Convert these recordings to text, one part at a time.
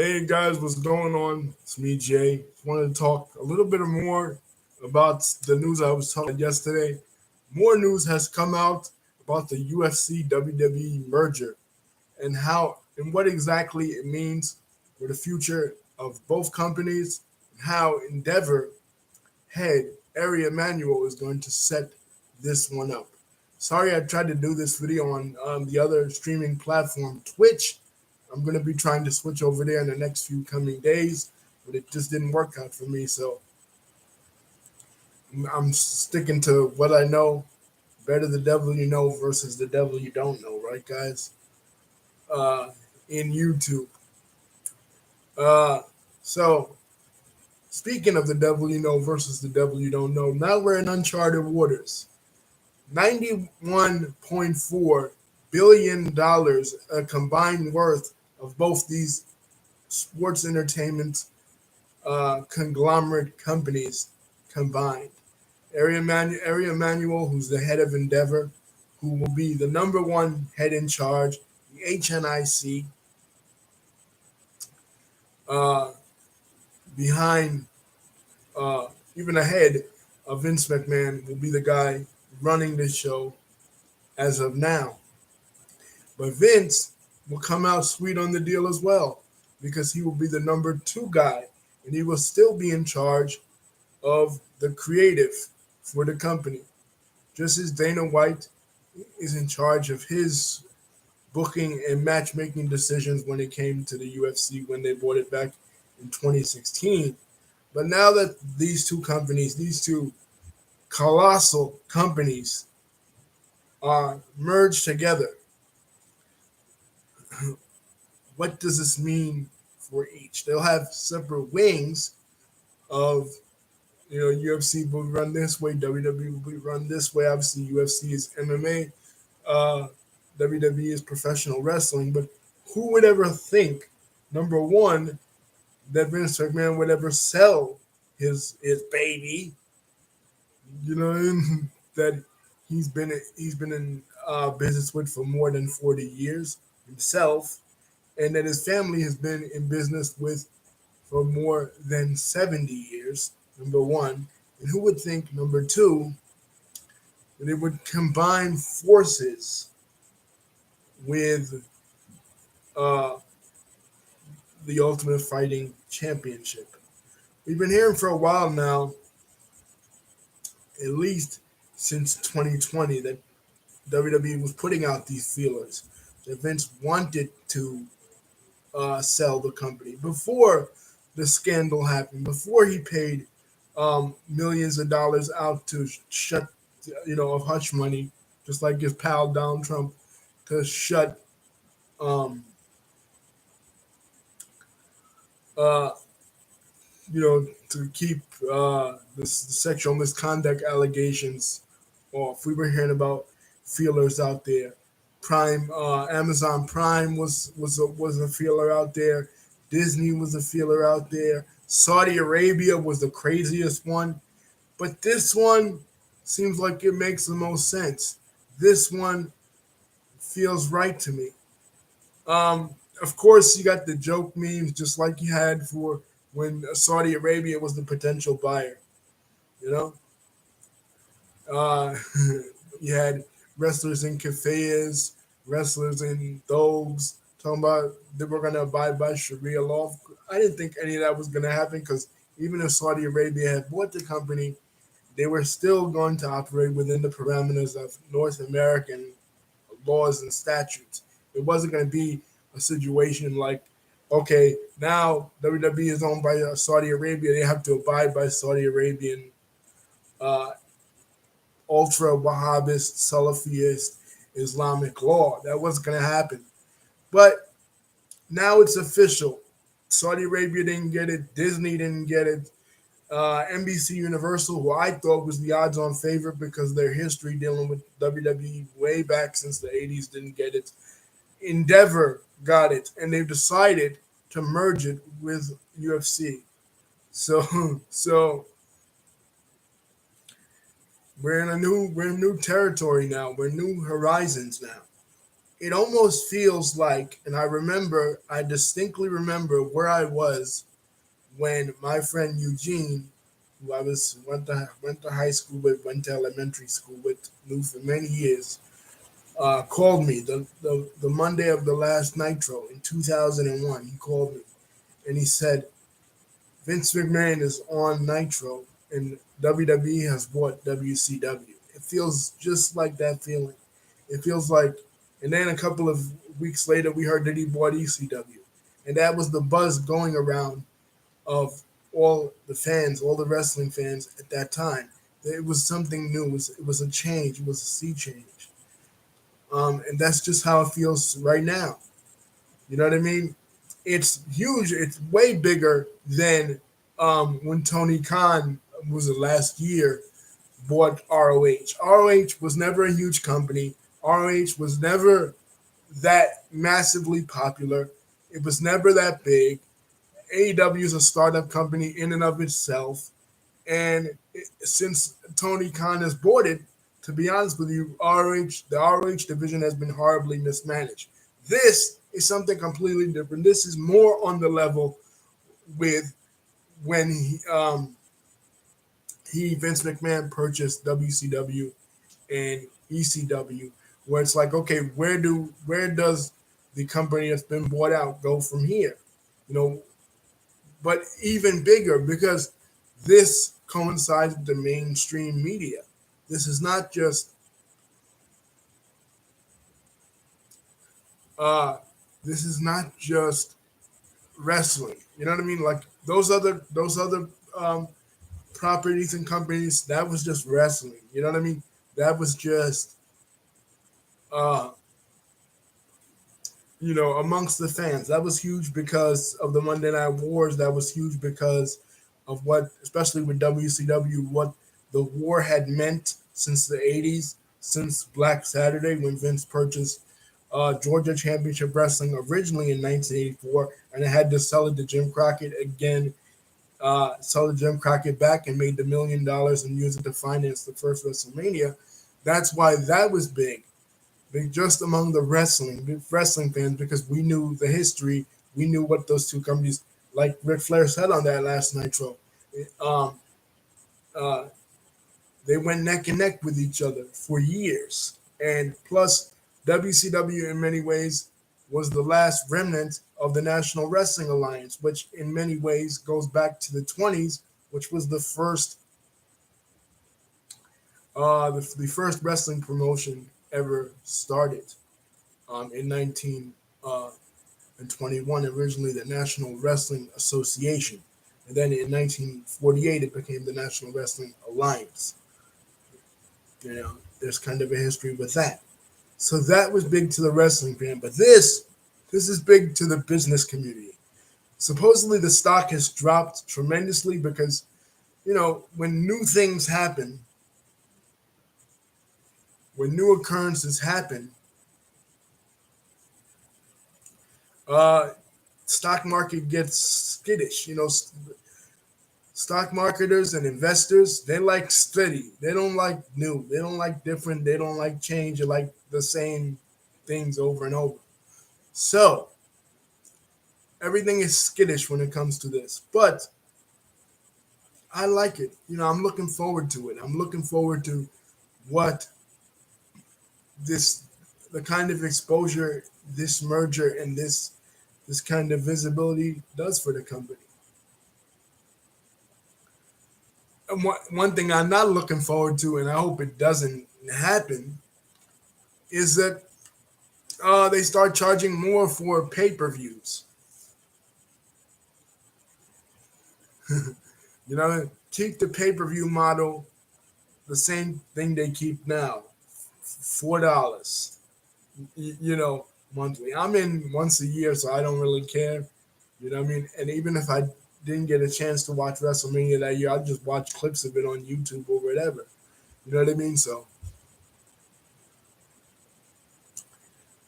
Hey guys, what's going on? It's me, Jay. Wanted to talk a little bit more about the news I was talking about yesterday. More news has come out about the UFC WWE merger and how and what exactly it means for the future of both companies and how Endeavor head Ari Emanuel is going to set this one up. Sorry, I tried to do this video on the other streaming platform, Twitch. I'm going to be trying to switch over there in the next few coming days, but it just didn't work out for me. So I'm sticking to what I know. Better the devil you know versus the devil you don't know, right, guys? Uh, in YouTube. Uh, so speaking of the devil you know versus the devil you don't know, now we're in uncharted waters. $91.4 billion, a combined worth of both these sports entertainment conglomerate companies combined. Ari Emanuel, who's the head of Endeavor, who will be the number one head in charge, the HNIC, uh, behind, even ahead of Vince McMahon, will be the guy running the show as of now. But Vince will come out sweet on the deal as well because he will be the number two guy and he will still be in charge of the creative for the company. Just as Dana White is in charge of his booking and matchmaking decisions when it came to the UFC when they bought it back in 2016. But now that these two companies, these two colossal companies, are merged together, what does this mean for each? They'll have separate wings of, UFC will be run this way, WWE will be run this way. Obviously, UFC is MMA, WWE is professional wrestling. But who would ever think, number one, that Vince McMahon would ever sell his baby? You know that he's been in business with for more than 40 years himself, and that his family has been in business with for more than 70 years, number one. And who would think, number two, that it would combine forces with uh, the Ultimate Fighting Championship? We've been hearing for a while now, at least since 2020, that WWE was putting out these feelers that Vince wanted to sell the company before the scandal happened, before he paid millions of dollars out to shut, of hush money, just like his pal Donald Trump, to shut, um, uh, to keep the sexual misconduct allegations off. We were hearing about feelers out there. Amazon Prime was a feeler out there. Disney was a feeler out there. Saudi Arabia was the craziest one, but this one seems like it makes the most sense. This one feels right to me. Of course, you got the joke memes, just like you had for when Saudi Arabia was the potential buyer. You know, uh, you had wrestlers in keffiyehs, wrestlers in thobes, talking about they were going to abide by Sharia law. I didn't think any of that was going to happen because even if Saudi Arabia had bought the company, they were still going to operate within the parameters of North American laws and statutes. It wasn't going to be a situation like, okay, now WWE is owned by Saudi Arabia. They have to abide by Saudi Arabian uh, ultra Wahhabist, Salafist Islamic law. That wasn't going to happen. But now it's official. Saudi Arabia didn't get it. Disney didn't get it. NBC Universal, who I thought was the odds-on favorite because of their history dealing with WWE way back since the '80s, didn't get it. Endeavor got it, and they've decided to merge it with UFC. So, so we're in new territory now. We're new horizons now. it almost feels like, and I distinctly remember where I was when my friend Eugene, who I was went to high school with, went to elementary school with, knew for many years, called me the Monday of the last Nitro in 2001. He called me and he said, Vince McMahon is on Nitro and WWE has bought WCW. It feels just like that feeling. It feels like, and then a couple of weeks later, we heard that he bought ECW. And that was the buzz going around of all the fans, all the wrestling fans at that time. It was something new. It was a change. It was a sea change. And that's just how it feels right now. You know what I mean? It's huge. It's way bigger than when Tony Khan was the last year bought ROH. ROH was never a huge company. ROH was never that massively popular. It was never that big. AEW is a startup company in and of itself. And since Tony Khan has bought it, to be honest with you, the ROH division has been horribly mismanaged. This is something completely different. This is more on the level with when he Vince McMahon purchased WCW and ECW, where it's like, okay, where does the company that's been bought out go from here? You know, but even bigger because this coincides with the mainstream media. This is not just uh this is not just wrestling. You know what I mean? Like those other properties and companies, that was just wrestling. You know what I mean? That was just uh amongst the fans. That was huge because of the Monday Night Wars. That was huge because of what, especially with WCW, what the war had meant since the 80s, since Black Saturday when Vince purchased Georgia Championship Wrestling originally in 1984, and it had to sell it to Jim Crockett again, sell it to Jim Crockett back and made the $1 million and use it to finance the first WrestleMania. That's why that was big just among the wrestling fans because we knew the history, we knew what those two companies, like Ric Flair said on that last Nitro, um, uh, they went neck and neck with each other for years, and plus WCW in many ways was the last remnant of the National Wrestling Alliance, which in many ways goes back to the 20s, which was the first wrestling promotion ever started in 1921, originally the National Wrestling Association. And then in 1948, it became the National Wrestling Alliance. There's kind of a history with that. So that was big to the wrestling fan. But this is big to the business community. Supposedly, the stock has dropped tremendously because, when new things happen, when new occurrences happen, uh, stock market gets skittish. Stock marketers and investors, they like steady. They don't like new. They don't like different. They don't like change. They like the same things over and over. So everything is skittish when it comes to this. But I like it. I'm looking forward to it. I'm looking forward to what this the kind of exposure this merger and this kind of visibility does for the company. And one thing I'm not looking forward to, and I hope it doesn't happen, is that they start charging more for pay-per-views. Keep the pay-per-view model the same thing they keep now, $4. Monthly. I'm in once a year, so I don't really care. You know what I mean? And even if I didn't get a chance to watch WrestleMania that year, I'd just watch clips of it on YouTube or whatever. You know what I mean? So,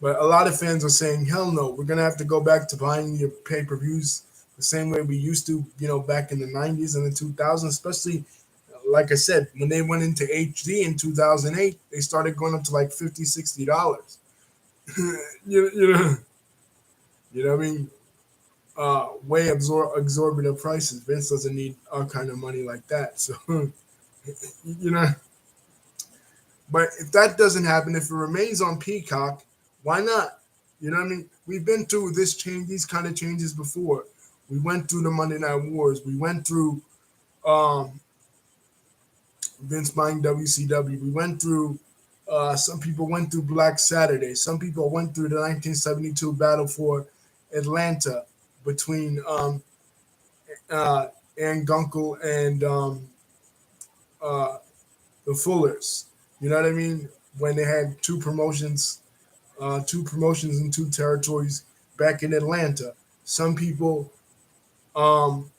but a lot of fans are saying, hell no, we're gonna have to go back to buying your pay-per-views the same way we used to, back in the 90s and the 2000s, especially like I said, when they went into HD in 2008, they started going up to like $50, $60. you know, what I mean? Way exorbitant prices. Vince doesn't need our kind of money like that. So, you know, but if that doesn't happen, if it remains on Peacock, why not? You know what I mean? We've been through these kind of changes before. We went through the Monday Night Wars. We went through um, Vince buying WCW. We went through. Some people went through Black Saturday. Some people went through the 1972 battle for Atlanta between uh, Aaron Gunkel and uh, the Fullers. You know what I mean? When they had two promotions in two territories back in Atlanta. Some people, um,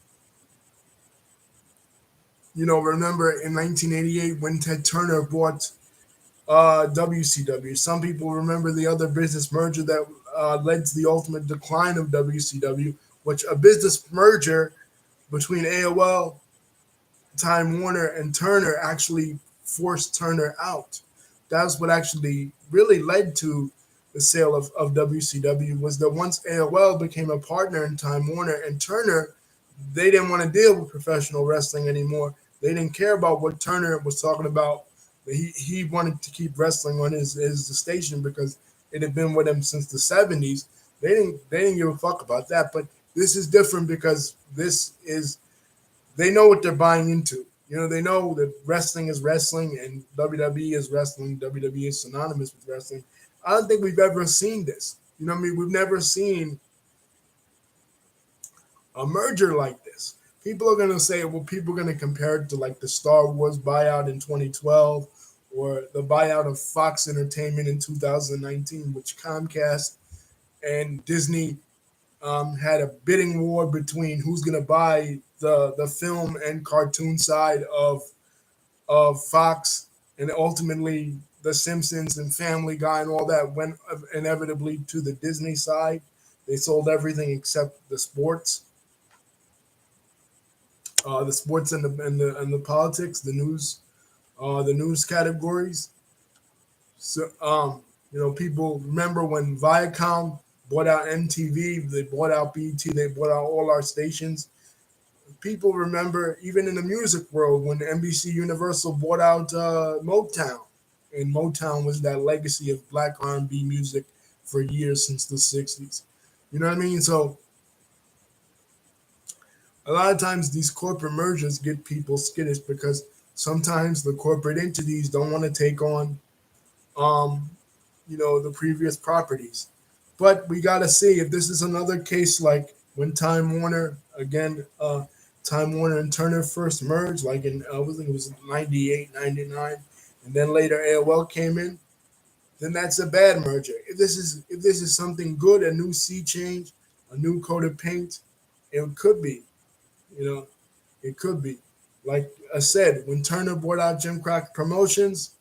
remember in 1988 when Ted Turner bought WCW. Some people remember the other business merger that led to the ultimate decline of WCW, which a business merger between AOL, Time Warner, and Turner actually forced Turner out. That's what actually really led to the sale of WCW was that once AOL became a partner in Time Warner and Turner, they didn't want to deal with professional wrestling anymore. They didn't care about what Turner was talking about. He wanted to keep wrestling on his station because it had been with him since the 70s. They didn't give a fuck about that. But this is different because this is they know what they're buying into. They know that wrestling is wrestling and WWE is wrestling. WWE is synonymous with wrestling. I don't think we've ever seen this. You know what I mean? We've never seen a merger like this. People are going to say, well, people are going to compare it to like the Star Wars buyout in 2012 or the buyout of Fox Entertainment in 2019, which Comcast and Disney had a bidding war between who's going to buy the film and cartoon side of Fox, and ultimately The Simpsons and Family Guy and all that went inevitably to the Disney side. They sold everything except the sports and the politics, the news categories. So, people remember when Viacom bought out MTV, they bought out BT, they bought out all our stations. People remember, even in the music world, when NBC Universal bought out Motown, and Motown was that legacy of black R&B music for years since the '60s. You know what I mean? So a lot of times these corporate mergers get people skittish because sometimes the corporate entities don't want to take on um, the previous properties. But we got to see if this is another case like when Time Warner, again, Time Warner and Turner first merged, like in, I think it was 98, 99, and then later AOL came in, then that's a bad merger. If this is something good, a new sea change, a new coat of paint, it could be, you know, it could be. Like I said, when Turner bought out Jim Crockett Promotions,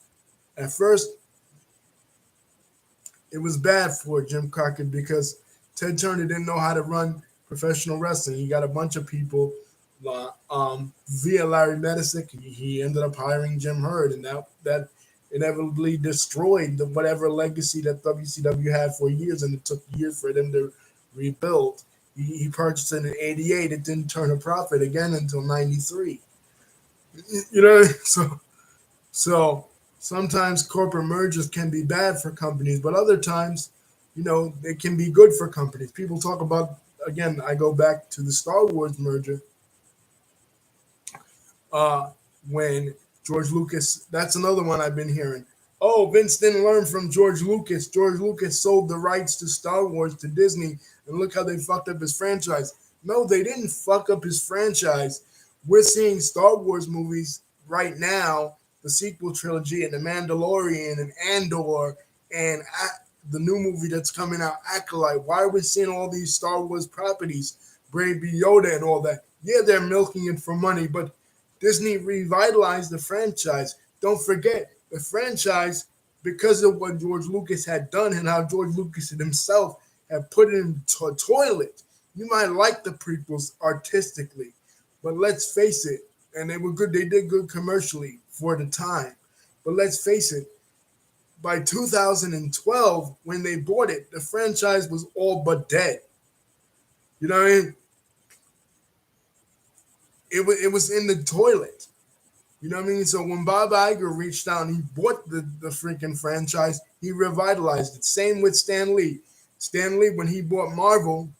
at first it was bad for Jim Crockett because Ted Turner didn't know how to run professional wrestling. He got a bunch of people via Larry Medisick. He ended up hiring Jim Herd, and that inevitably destroyed whatever legacy that WCW had for years, and it took years for them to rebuild. He purchased it in '88. It didn't turn a profit again until '93. So sometimes corporate mergers can be bad for companies, but other times, they can be good for companies. People talk about, again, I go back to the Star Wars merger, uh, when George Lucas, that's another one I've been hearing. Oh, Vince didn't learn from George Lucas. George Lucas sold the rights to Star Wars to Disney, and look how they fucked up his franchise. No, they didn't fuck up his franchise. We're seeing Star Wars movies right now, the sequel trilogy, and The Mandalorian, and Andor, and the new movie that's coming out, Acolyte. Why are we seeing all these Star Wars properties, Baby Yoda, and all that? Yeah, they're milking it for money, but Disney revitalized the franchise. Don't forget, the franchise, because of what George Lucas had done and how George Lucas himself had put it into a toilet. You might like the prequels artistically, but let's face it, and they were good. They did good commercially for the time. But let's face it, by 2012, when they bought it, the franchise was all but dead. You know what I mean? It was in the toilet. You know what I mean? So when Bob Iger reached out and he bought the freaking franchise, he revitalized it. Same with Stan Lee. Stan Lee, when he bought Marvel,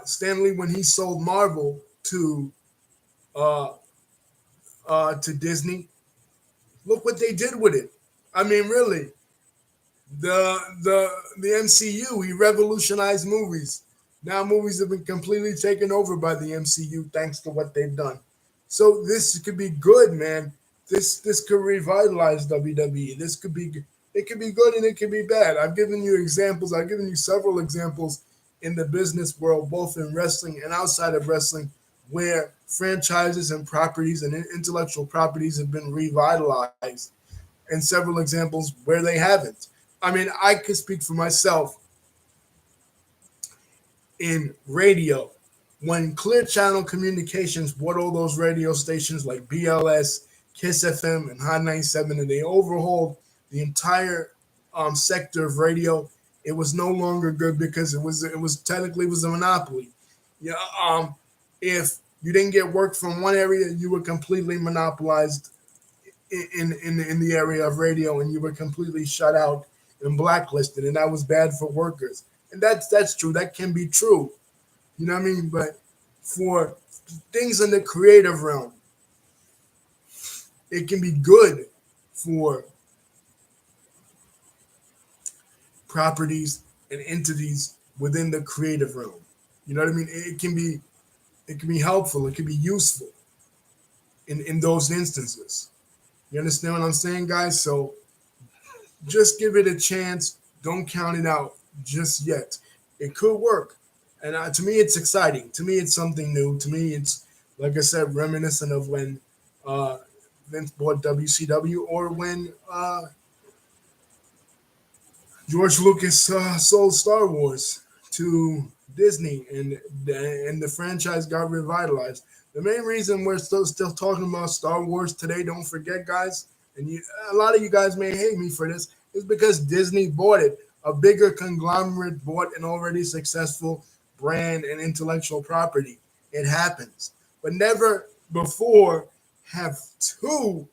Stan Lee, when he sold Marvel uh, to Disney, look what they did with it. I mean, really, the MCU, he revolutionized movies. Now movies have been completely taken over by the MCU thanks to what they've done. So this could be good, man. This could revitalize WWE. This could be it could be good and it could be bad. I've given you examples. I've given you several examples in the business world, both in wrestling and outside of wrestling, where franchises and properties and intellectual properties have been revitalized, and several examples where they haven't. I mean, I could speak for myself in radio. When Clear Channel Communications bought all those radio stations like BLS, Kiss FM, and Hot 97, and they overhauled the entire sector of radio, it was no longer good because it was technically it was a monopoly. Yeah, if you didn't get work from one area, you were completely monopolized in the area of radio, and you were completely shut out and blacklisted, and that was bad for workers. And that's true. That can be true. You know what I mean? But for things in the creative realm, it can be good for properties and entities within the creative realm. You know what I mean? It can be helpful. It can be useful in those instances. You understand what I'm saying, guys? So just give it a chance. Don't count it out just yet. It could work. And to me, it's exciting. To me, it's something new. To me, it's, like I said, reminiscent of when uh, Vince bought WCW, or when George Lucas sold Star Wars to Disney, and the franchise got revitalized. The main reason we're still talking about Star Wars today, don't forget, guys, and a lot of you guys may hate me for this, is because Disney bought it. A bigger conglomerate bought an already successful brand and intellectual property. It happens, but never before have two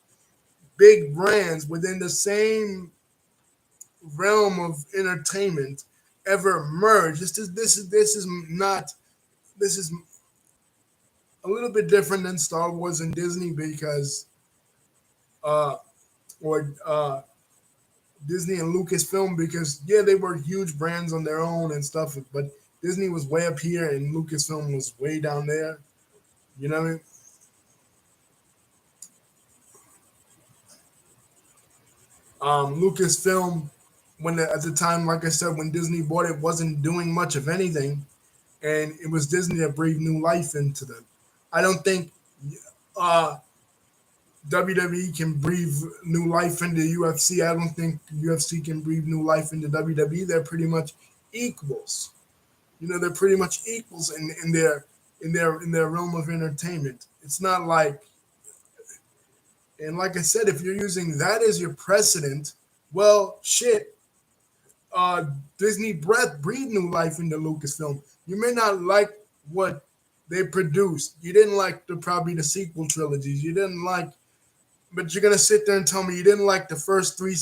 big brands within the same realm of entertainment ever merged. This is not this is a little bit different than Star Wars and Disney, because uh or Disney and Lucasfilm, because yeah, they were huge brands on their own and stuff, but Disney was way up here and Lucasfilm was way down there. You know what I mean? Lucasfilm, at the time, like I said, when Disney bought it, wasn't doing much of anything, and it was Disney that breathed new life into them. I don't think uh, WWE can breathe new life into UFC. I don't think UFC can breathe new life into WWE. They're pretty much equals. They're pretty much equals in their realm of entertainment. It's not like, and like I said, if you're using that as your precedent, well, shit. uh, Disney breathed new life into Lucasfilm. You may not like what they produced. You didn't like probably the sequel trilogies. You didn't like, but you're gonna sit there and tell me you didn't like the first two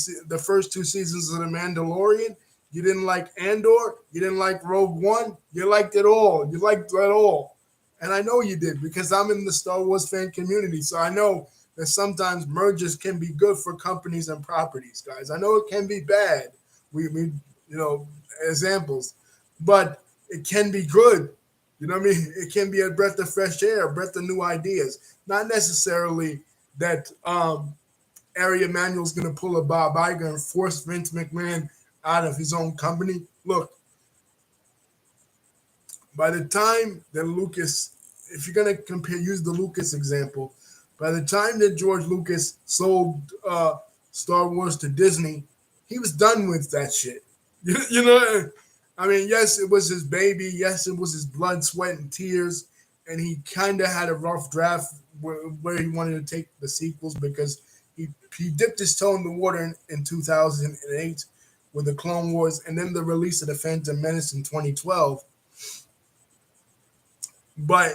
seasons of The Mandalorian. You didn't like Andor. You didn't like Rogue One. You liked it all. You liked it all, and I know you did, because I'm in the Star Wars fan community. So I know that sometimes mergers can be good for companies and properties, guys. I know it can be bad. We examples, but it can be good. You know what I mean? It can be a breath of fresh air, a breath of new ideas. Not necessarily that Ari Emanuel's going to pull a Bob Iger and force Vince McMahon out of his own company. Look, by the time that Lucas, if you're going to use the Lucas example, by the time that George Lucas sold Star Wars to Disney, he was done with that shit. You know, I mean, yes, it was his baby. Yes, it was his blood, sweat, and tears. And he kind of had a rough draft where he wanted to take the sequels, because he dipped his toe in the water in 2008 with the Clone Wars, and then the release of the Phantom Menace in 2012. But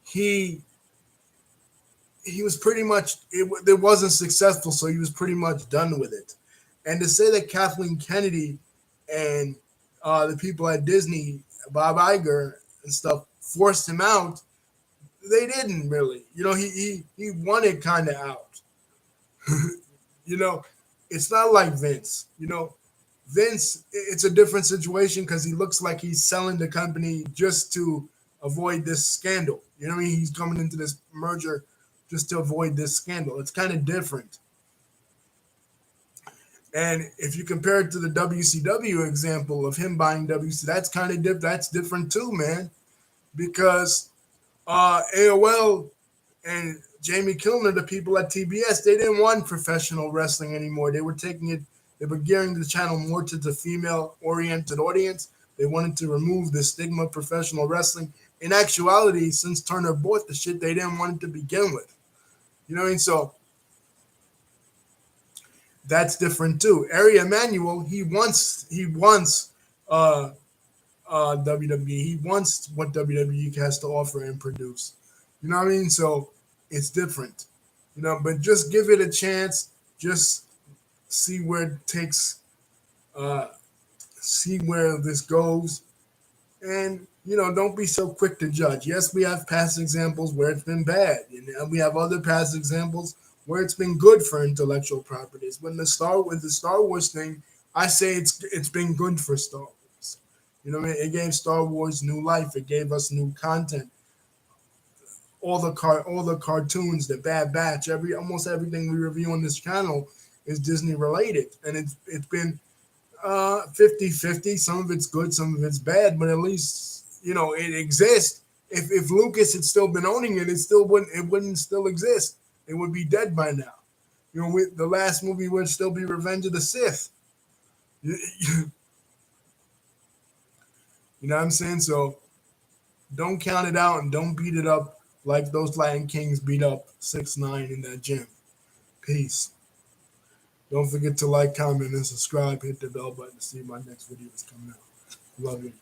he he was pretty much it wasn't successful, so he was pretty much done with it. And to say that Kathleen Kennedy and the people at Disney, Bob Iger and stuff, forced him out, they didn't really. He wanted kind of out. you know, it's not like Vince. Vince, it's a different situation because he looks like he's selling the company just to avoid this scandal. You know what I mean? He's coming into this merger just to avoid this scandal. It's kind of different. And if you compare it to the WCW example of him buying WC, that's kind of different. That's different too, man. Because AOL and Jamie Kilner, the people at TBS, they didn't want professional wrestling anymore. They were taking it, they were gearing the channel more to the female-oriented audience. They wanted to remove the stigma of professional wrestling. In actuality, since Turner bought the shit, they didn't want it to begin with. You know what I mean? So that's different too. Ari Emanuel, he wants uh, WWE. He wants what WWE has to offer and produce. You know what I mean? So it's different. But just give it a chance. Just see where it takes. Uh, see where this goes, and don't be so quick to judge. Yes, we have past examples where it's been bad, and we have other past examples where it's been good for intellectual properties. With the Star Wars thing, I say it's been good for Star Wars. What I mean? It gave Star Wars new life. It gave us new content. All the cartoons, the Bad Batch, almost everything we review on this channel is Disney related, and it's been 50-50. Some of it's good, some of it's bad, but at least it exists. If Lucas had still been owning it, it wouldn't still exist. It would be dead by now. The last movie would still be Revenge of the Sith. You know what I'm saying? So don't count it out and don't beat it up like those Latin Kings beat up 6ix9ine in that gym. Peace. Don't forget to like, comment, and subscribe. Hit the bell button to see my next videos coming out. Love you.